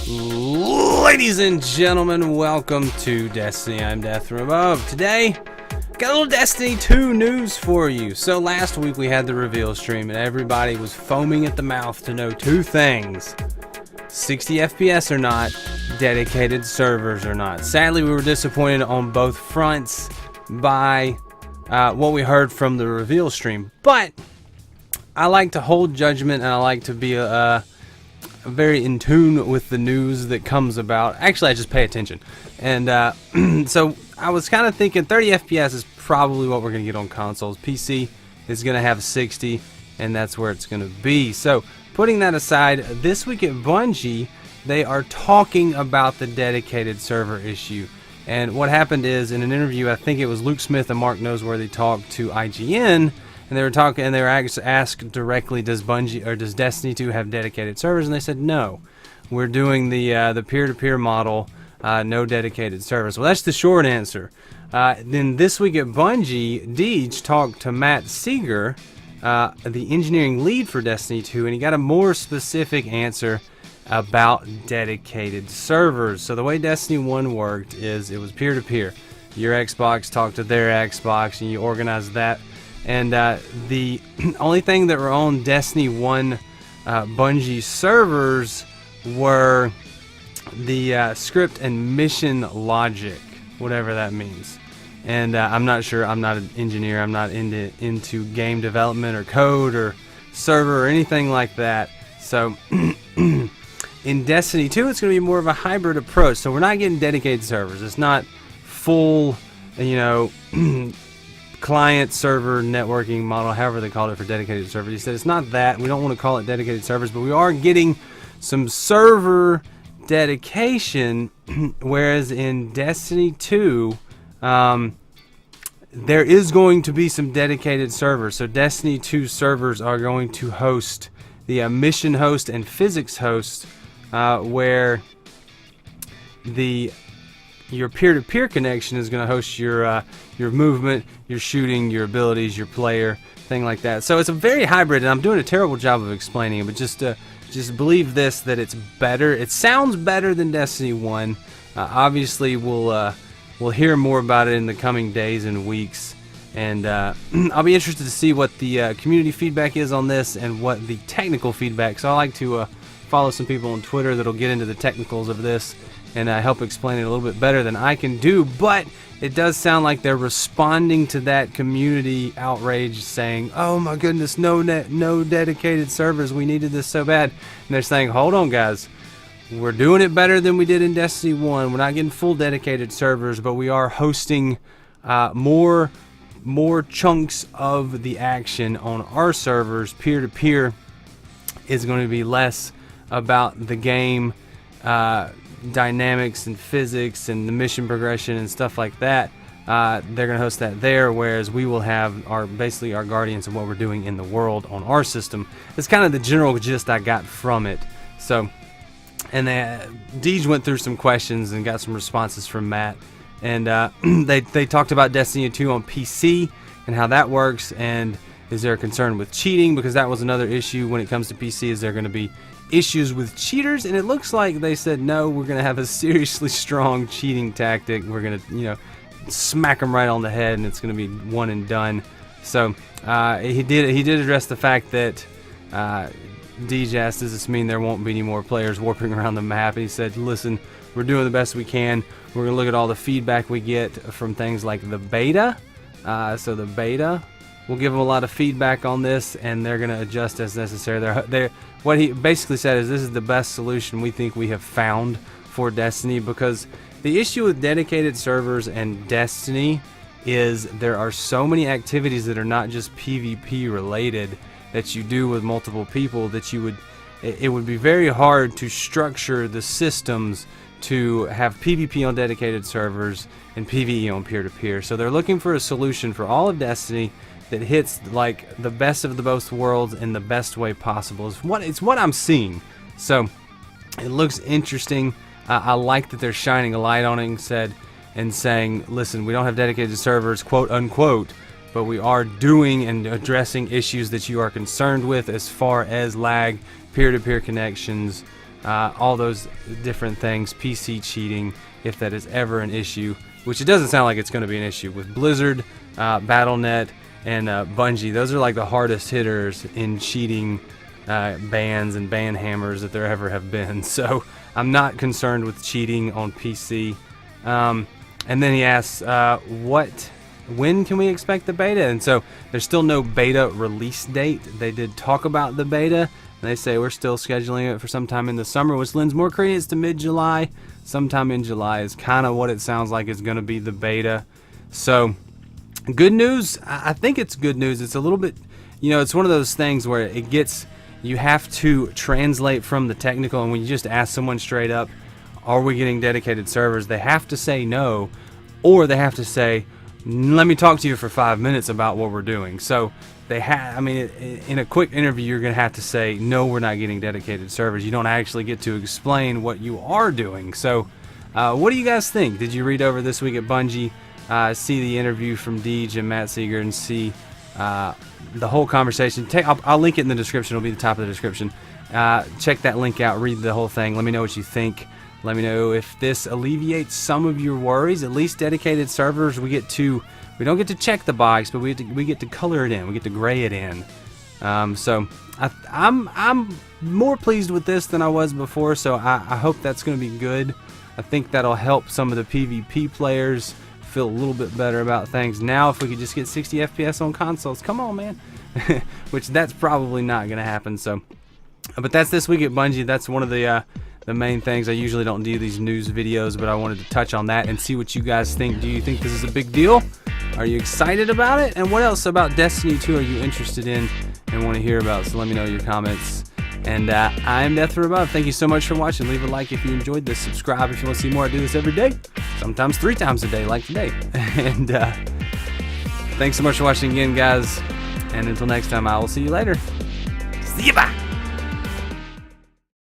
Ladies and gentlemen, welcome to Destiny. I'm Death from Above. Today, got a little Destiny 2 news for you. So last week we had the reveal stream and everybody was foaming at the mouth to know two things: 60 FPS or not, dedicated servers or not. Sadly, we were disappointed on both fronts by what we heard from the reveal stream. But I like to hold judgment and I like to be very in tune with the news that comes about. Actually, I just pay attention. And so I was kind of thinking 30 FPS is probably what we're going to get on consoles. PC is going to have 60, and that's where it's going to be. So putting that aside, this week at Bungie, they are talking about the dedicated server issue. And what happened is, in an interview, I think it was Luke Smith and Mark Noseworthy talked to IGN, and they were talking, and they were asked directly, does Bungie or does Destiny 2 have dedicated servers? And they said no. We're doing the peer-to-peer model, no dedicated servers. Well, that's the short answer. Then this week at Bungie, Deej talked to Matt Seeger, the engineering lead for Destiny 2, and he got a more specific answer about dedicated servers. So the way Destiny 1 worked is it was peer-to-peer. Your Xbox talked to their Xbox, and you organized that. And the only thing that were on Destiny 1 Bungie servers were the script and mission logic, whatever that means. And I'm not sure. I'm not an engineer. I'm not into game development or code or server or anything like that. So in Destiny 2, it's going to be more of a hybrid approach. So we're not getting dedicated servers. It's not full, client server networking model, however they call it for dedicated servers. He said it's not that. We don't want to call it dedicated servers, but we are getting some server dedication, whereas in Destiny 2, there is going to be some dedicated servers. So Destiny 2 servers are going to host the mission host and physics host, where your peer-to-peer connection is going to host your movement, your shooting, your abilities, your player, thing like that. So it's a very hybrid, and I'm doing a terrible job of explaining it, but just believe this, that it's better. It sounds better than Destiny 1. Obviously, we'll hear more about it in the coming days and weeks, and I'll be interested to see what the community feedback is on this and what the technical feedback. So I like to follow some people on Twitter that'll get into the technicals of this and help explain it a little bit better than I can do. But it does sound like they're responding to that community outrage, saying, oh my goodness, no dedicated servers, we needed this so bad. And they're saying, hold on guys, we're doing it better than we did in Destiny 1. We're not getting full dedicated servers, but we are hosting more chunks of the action on our servers. Peer-to-peer is going to be less about the game dynamics and physics and the mission progression and stuff like that. They're going to host that there, whereas we will have basically our guardians of what we're doing in the world on our system. It's kind of the general gist I got from it. So, and Deej went through some questions and got some responses from Matt, and they talked about Destiny 2 on PC and how that works, and is there a concern with cheating, because that was another issue when it comes to PC. Is there going to be issues with cheaters? And it looks like they said no, we're going to have a seriously strong cheating tactic. We're going to smack them right on the head, and it's going to be one and done. So he did address the fact that Deej asked, does this mean there won't be any more players warping around the map? And he said, listen, we're doing the best we can. We're going to look at all the feedback we get from things like the beta. So the beta, we'll give them a lot of feedback on this, and they're going to adjust as necessary. What he basically said is this is the best solution we think we have found for Destiny, because the issue with dedicated servers and Destiny is there are so many activities that are not just PvP related that you do with multiple people that it would be very hard to structure the systems to have PvP on dedicated servers and PvE on peer-to-peer. So they're looking for a solution for all of Destiny that hits like the best of the both worlds in the best way possible. It's what I'm seeing. So it looks interesting. I like that they're shining a light on it and saying, listen, we don't have dedicated servers, quote unquote, but we are doing and addressing issues that you are concerned with as far as lag, peer-to-peer connections, all those different things, PC cheating, if that is ever an issue, which it doesn't sound like it's going to be an issue with Blizzard, Battle.net, and Bungie. Those are like the hardest hitters in cheating bans and ban hammers that there ever have been. So I'm not concerned with cheating on PC. And then he asks, when can we expect the beta? And so there's still no beta release date. They did talk about the beta, and they say we're still scheduling it for sometime in the summer, which lends more credence to mid-July. Sometime in July is kind of what it sounds like is going to be the beta. So good news. I think it's good news. It's a little bit, it's one of those things where you have to translate from the technical, and when you just ask someone straight up, are we getting dedicated servers? They have to say no, or they have to say, let me talk to you for 5 minutes about what we're doing. So in a quick interview, you're going to have to say, no, we're not getting dedicated servers. You don't actually get to explain what you are doing. So what do you guys think? Did you read over This Week at Bungie, see the interview from Deej and Matt Seeger, and see the whole conversation? I'll link it in the description. It'll be the top of the description. Check that link out. Read the whole thing. Let me know what you think. Let me know if this alleviates some of your worries. At least dedicated servers, we don't get to check the box, but we get to color it in. We get to gray it in. So I'm more pleased with this than I was before. So I hope that's going to be good. I think that'll help some of the PvP players feel a little bit better about things. Now, if we could just get 60 FPS on consoles, come on, man. Which that's probably not going to happen. So, but that's This Week at Bungie. That's one of the main things. I usually don't do these news videos, but I wanted to touch on that and see what you guys think. Do you think this is a big deal? Are you excited about it? And what else about Destiny 2 are you interested in and want to hear about? So let me know your comments. And I'm Death from Above. Thank you so much for watching. Leave a like if you enjoyed this. Subscribe if you want to see more. I do this every day, sometimes 3 times a day, like today. And thanks so much for watching again, guys. And until next time, I will see you later. See you, bye.